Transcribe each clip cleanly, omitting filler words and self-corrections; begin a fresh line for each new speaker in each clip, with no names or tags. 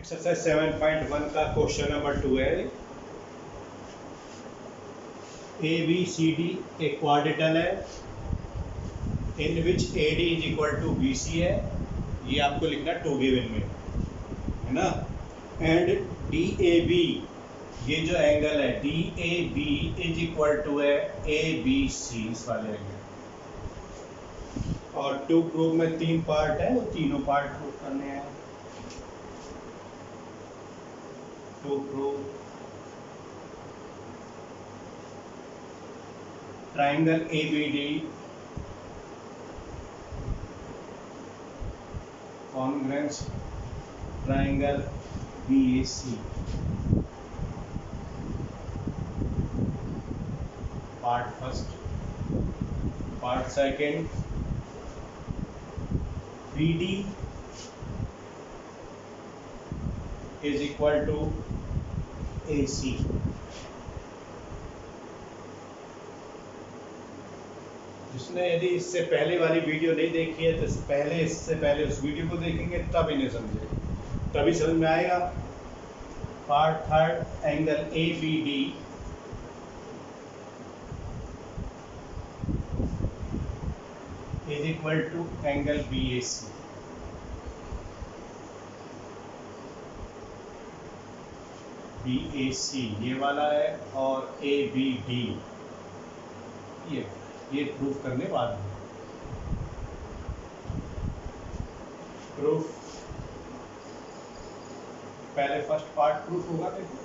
Exercise 7.1 का question number 2 है। A B C D एक क्वाड्रेटल है in which A D is equal to B C है। ये आपको लिखना टू गिवन में है ना। एंड डी ए बी, ये जो एंगल है D A B is equal to है ए बी सी, इस वाले एंगल। और टू प्रूफ में 3 पार्ट है, वो तीनों पार्ट प्रूफ करने हैं। To proof triangle A B D congruence triangle B A C. Part first. Part second, B D is equal to A C. जिसने यदि इससे पहले वाली वीडियो नहीं देखी है तो इससे पहले उस वीडियो को देखेंगे तब इन्हें समझेंगे, तभी समझ में आएगा। Part third, angle A B D is equal to angle B A C. B A C ये वाला है और ए बी डी ये प्रूफ करने वाला है। प्रूफ पहले फर्स्ट पार्ट प्रूफ होगा। देखो,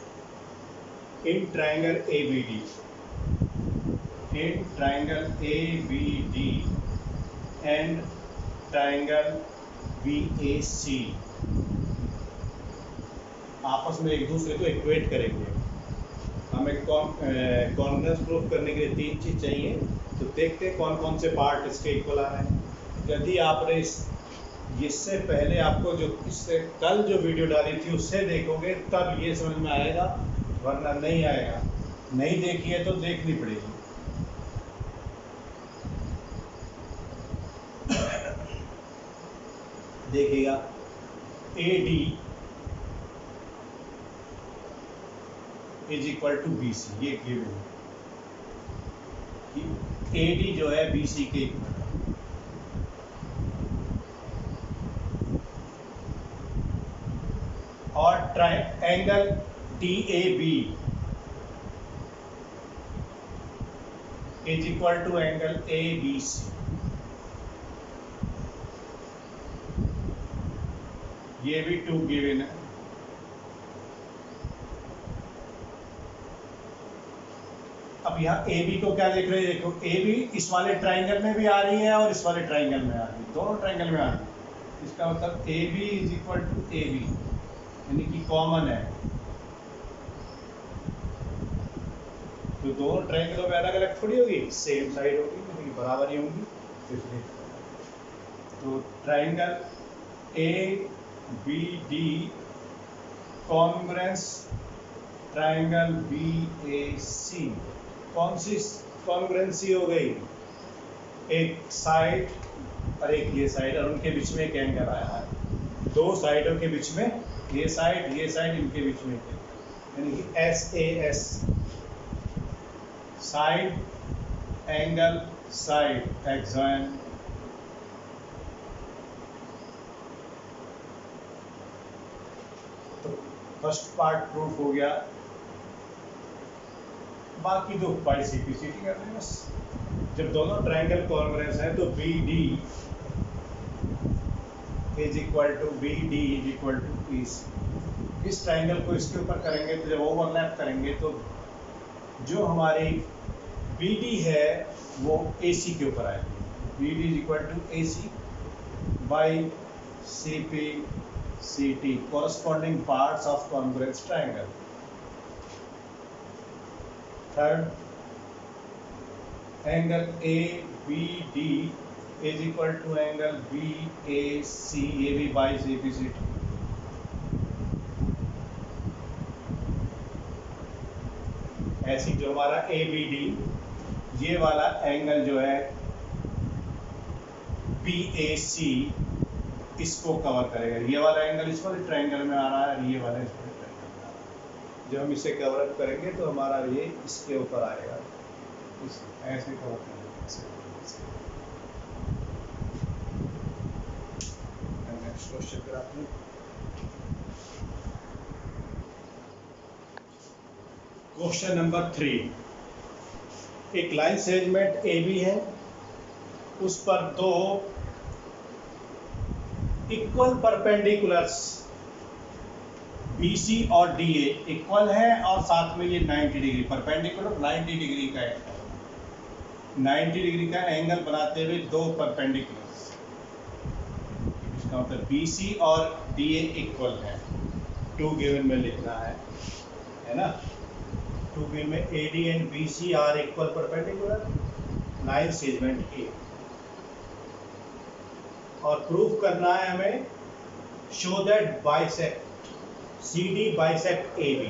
in triangle A B D, in triangle A B D and triangle B A C आपस में एक दूसरे को इक्वेट करेंगे। हमें कॉन्ग्रुएंस प्रूफ करने के लिए 3 चीज़ चाहिए, तो देखते हैं कौन कौन से पार्ट इसके इक्वल आ रहे हैं। यदि आपने इससे पहले आपको जो इससे कल जो वीडियो डाली थी उससे देखोगे तब ये समझ में आएगा, वरना नहीं आएगा। नहीं देखी है तो देखनी पड़ेगी। देखिएगा, A D is equal to B C, ये गिवन है। ए डी जो है बी सी के इक्वल है। और angle D A B is equal to angle A B C. ये भी 2 गिवन है। अब यहाँ ए बी को क्या देख रहे हैं, देखो ए बी इस वाले ट्राइंगल में भी आ रही है और इस वाले ट्राइंगल में आ रही है, दोनों ट्राइंगल में आ रही है। इसका मतलब A B is equal to A B, यानी कि कॉमन है। तो दोनों ट्राइंगलों में अलग अलग थोड़ी होगी, सेम साइड होगी, लेकिन बराबर ही होंगी, इसलिए। तो triangle A B D congruence triangle B A C. कौन सी कॉन्ग्रुएंसी हो गई? एक साइड और एक ये साइड, और उनके बीच में एक एंगल आया है। 2 साइडों के बीच में, ये साइड इनके बीच में, यानी कि S A S, side angle side axiom. तो फर्स्ट पार्ट प्रूफ हो गया। बाकी 2 पाई सी पी सी टी कर रहे हैं बस। जब दोनों ट्राइंगल कॉन्ग्रुएंस है तो B D is equal to E C. इस ट्राइंगल को इसके ऊपर करेंगे तो जब ओवरलैप करेंगे तो जो हमारी बी डी है वो ए सी के ऊपर आएगी। B D is equal to A C by C P C T, corresponding parts of congruence triangle. Third, angle ABD is equal to angle BAC, AB by CPCT. ऐसी जो हमारा ABD ये वाला एंगल जो है BAC इसको cover करेगा। ये वाला एंगल इस वाले ट्रायंगल में आ रहा है, ये वाला इस वाले ट्रायंगल में आ रहा है। जब हम इसे कवर अप करेंगे तो हमारा ये इसके ऊपर आएगा, इस ऐसे कवर करेंगे, ऐसे। नेक्स्ट क्वेश्चन कराते हैं। क्वेश्चन नंबर 3, एक लाइन सेगमेंट ए बी है, उस पर दो इक्वल परपेंडिकुलर्स BC और DA इक्वल है और साथ में ये 90 डिग्री परपेंडिकुलर 90 डिग्री का एंगल, 90 डिग्री का एंगल बनाते हुए दो परपेंडिकुलर्स, इसका मतलब BC और DA इक्वल है। 2 गिवन में लिखना है ना। 2 गिवन में AD and BC are equal perpendicular, line segment A, और प्रूफ करना है हमें show that bisect CD bisect AB,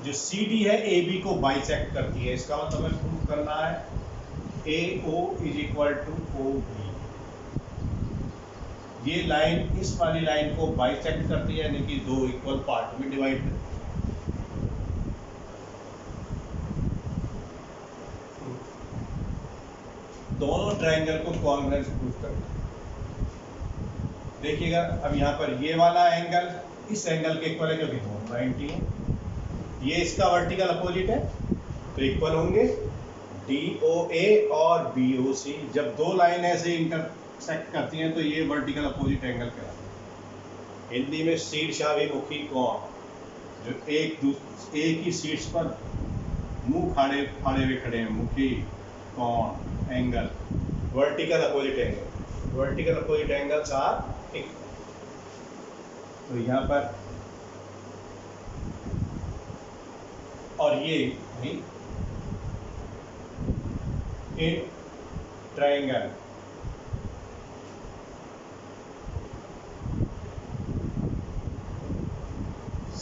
जो CD है AB को बाइसेक्ट करती है। इसका मतलब हमें प्रूफ करना है AO is equal to OB। ये लाइन इस वाली लाइन को बाइसेक्ट करती है, यानी कि दो इक्वल पार्ट में डिवाइड करती है। दोनों ट्रायंगल को कॉन्ग्रुएंस प्रूफ करते हैं। देखिएगा अब यहाँ पर ये वाला एंगल इस एंगल के इक्वल है, जो कि 90 है। ये इसका वर्टिकल अपोजिट है, तो इक्वल होंगे DOA और BOC। जब दो लाइन ऐसे इंटरसेक्ट करती हैं तो ये वर्टिकल अपोजिट एंगल कहलाता है। हिंदी में शीर्षाभिमुखी कोण, जो एक ही शीर्ष पर मुंह फाड़े हुए खड़े हैं, मुखी कोण angle, vertical opposite angle, vertical opposite angles are equal. तो यहाँ पर और ये in triangle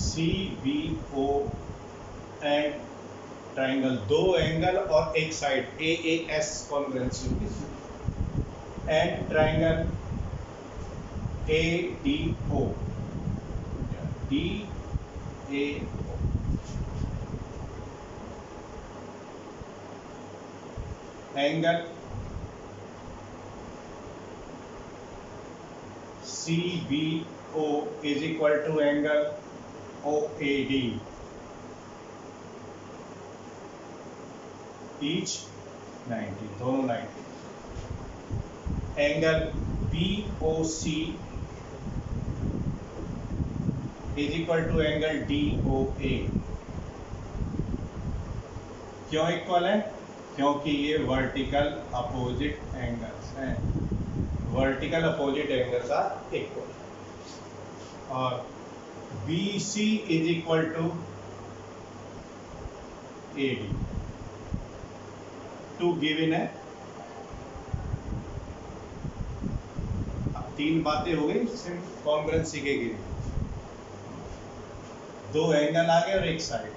CBO and triangle, दो एंगल और एक साइड AAS कॉन्ग्रुएंसी होगी, and triangle ADO angle CBO is equal to angle OAD, each 90, दोनों 90। Angle BOC is equal to angle DOA। क्यों इक्वल है? क्योंकि ये वर्टिकल अपोजिट एंगल्स हैं, vertical opposite angles are equal. और BC is equal to AD, 2 given है। अब 3 बातें हो गई कॉन्ग्रुएंसी के गिवन, दो एंगल आ गए और एक साइड,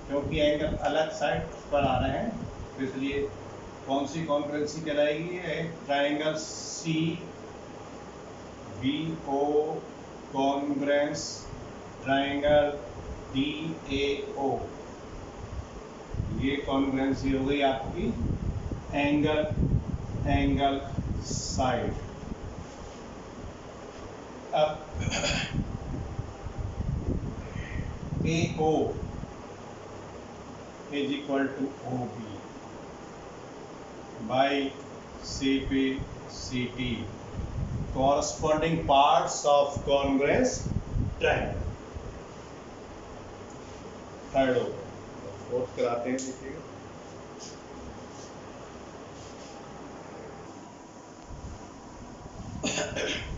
क्योंकि एंगल अलग साइड पर आ रहे हैं तो इसलिए कौन सी कॉन्ग्रुएंसी कहलाएगी? Triangle CBO congruence triangle DAO। ये कॉन्ग्रुएंसी हो गई आपकी एंगल साइड। अब AO is equal to OB by CP/CT, corresponding parts of congruous triangle। Third हो फोर्थ कराते हैं, देखिएगा।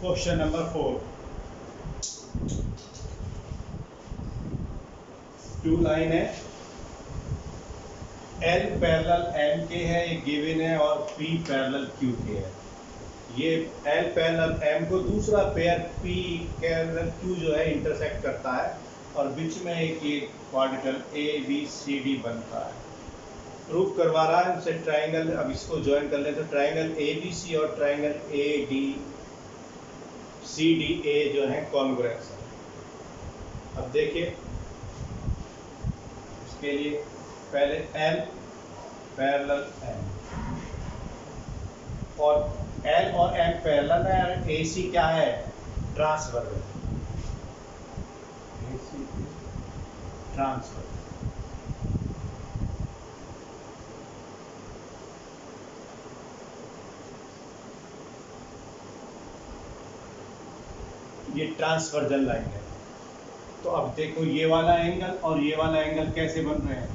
क्वेश्चन नंबर 4, 2 लाइन है, L पैरेलल M के है, ये गिवन है, और P पैरेलल Q के है। ये L पैरेलल M को दूसरा पेयर P पैरेलल Q जो है इंटरसेक्ट करता है, और बीच में एक ये क्वाड्रिलेटरल ABCD बनता है। प्रूफ करवा रहा है इनसे ट्रायंगल। अब इसको ज्वाइन कर लें तो ट्रायंगल ABC और ट्रायंगल सी डी ए जो है कॉन्ग्रेंस है। अब देखिए इसके लिए पहले एल पैरेलल एम, और एल और एम पैरेलल है, और ए सी क्या है, ट्रांसवर्सल, ए सी ट्रांसवर्सल। ये ट्रांसवर्जन लाइन है। तो अब देखो ये वाला एंगल और ये वाला एंगल कैसे बन रहे हैं,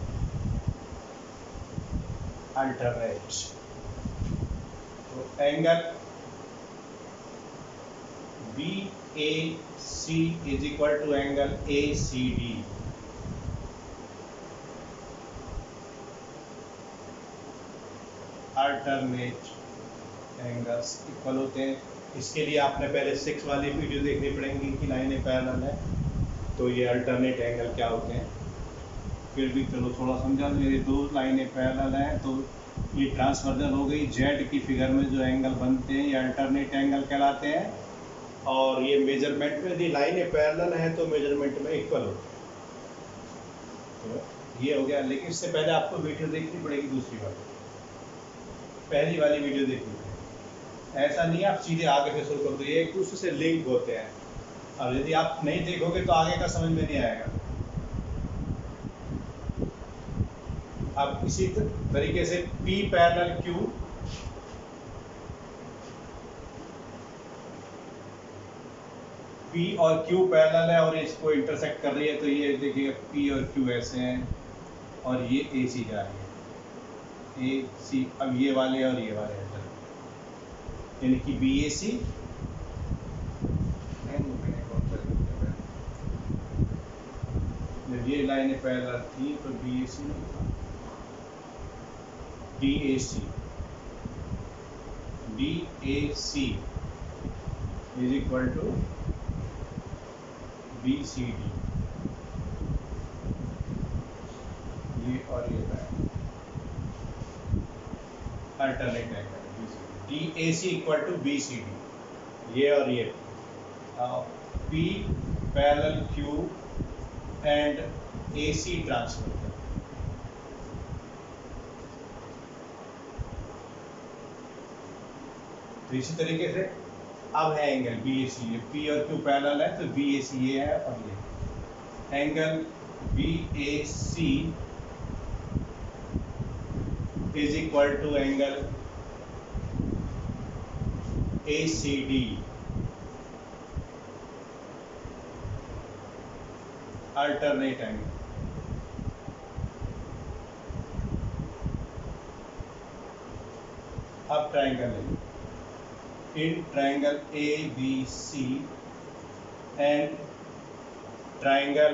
अल्टरनेट। तो angle B A C is equal to angle A C D. Alternate angles equal होते हैं। इसके लिए आपने पहले 6 वाली वीडियो देखनी पड़ेगी कि लाइनें पैरेलल है, तो ये अल्टरनेट एंगल क्या होते हैं। फिर भी चलो थोड़ा समझा दो। ये 2 लाइनें पैरेलल हैं तो ये ट्रांसवर्जन हो गई। जेड की फिगर में जो एंगल बनते हैं ये अल्टरनेट एंगल कहलाते हैं, और ये मेजरमेंट में यदि लाइनें पैरेलल हैं तो मेजरमेंट में इक्वल होते हैं। तो ये हो गया। लेकिन इससे पहले आपको वीडियो देखनी पड़ेगी दूसरी वाली, पहली वाली वीडियो देखनी पड़ेगी। ऐसा नहीं आप सीधे आगे से शुरू कर दो, ये एक दूसरे से लिंक होते हैं, और यदि आप नहीं देखोगे तो आगे का समझ में नहीं आएगा। अब इसी तरीके से P पैरेलल Q, P और Q पैरेलल है और इसको इंटरसेक्ट कर रही है, तो ये देखिए P और Q ऐसे हैं और ये AC जा रही है, AC। अब ये वाले और ये वाले यानी कि BAC, जब ये लाइनें पैरेलल थी तो BAC नहीं था, DAC is equal to BCD। ये और ये alternate angle DAC equal to BCD, ये और ये। P parallel Q and AC transversal. तो इसी तरीके से अब है एंगल BAC, ये P और Q पैरेलल है तो BAC ये है और ये angle BAC is equal to angle ACD। Alternate angle. अब ट्राइंगल है, in triangle ABC and triangle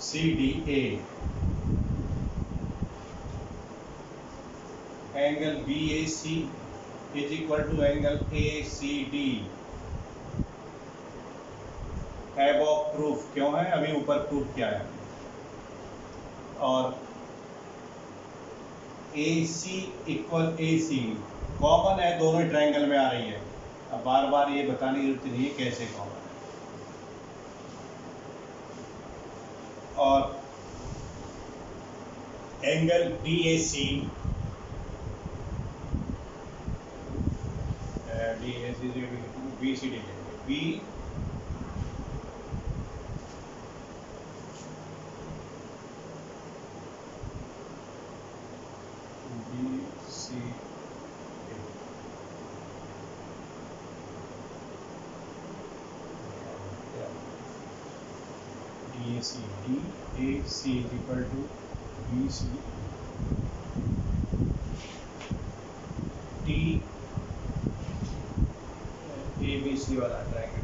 CDA, angle BAC is equal to angle ACD। Above proof क्यों है, अभी ऊपर प्रूफ क्या है। और AC इक्वल AC कॉमन है, दोनों ट्रायंगल में आ रही है। अब बार बार ये बताने की जरूरत नहीं है कैसे कॉमन है। और angle BAC BCD B DAC is equal to BC T ABC वाला triangle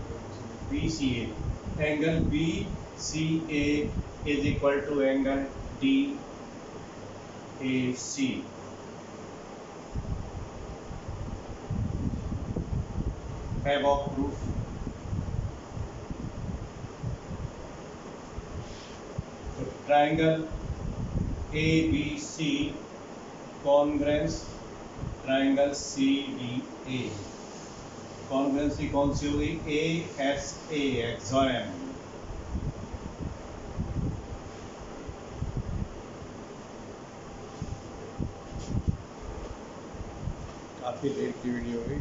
BCA, angle BCA is equal to angle DAC। above proof। तो triangle ABC congruence triangle CDA। Congruency कौन सी होगी? ASA exam. काफी देर की video हुई।